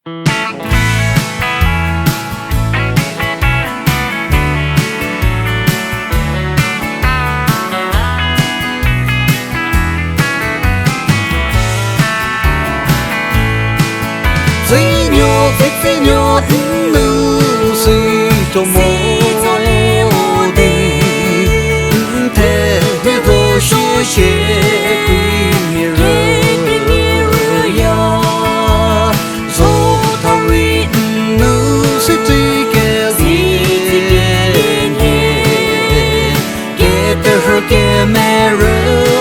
Vitsiezo nữ si cho mô đi thế vô số chế quy rơ ya dô thao vi nữ si tuy kê dien kê tê hơ kê mê rơ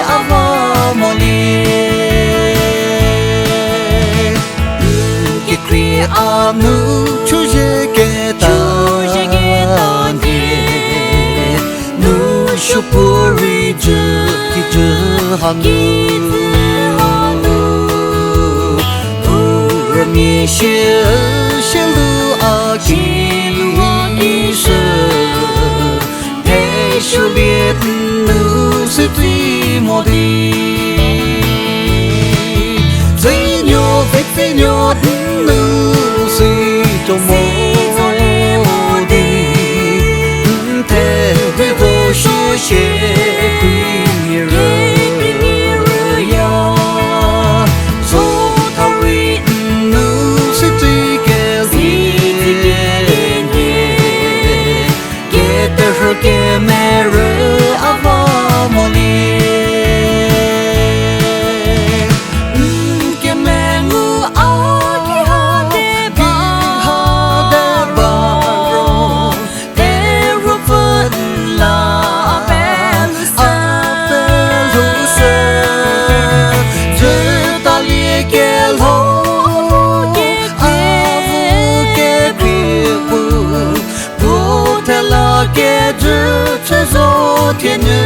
ava mô li a nữ chú dê kê tàn kê nữ Chüpuo ri dư kỳ dư hà nữ rơ mi xie lưu a kỳ sơ thế chú biết nữ sẽ tuy mô đi Vitsiezo nữ si cho mô đi thế vô số chế quy rơ ya dô thao vi nữ si tuy kê dien kê tê hơ kê mê rơ ava mô li kê dư chế dô thiên nữ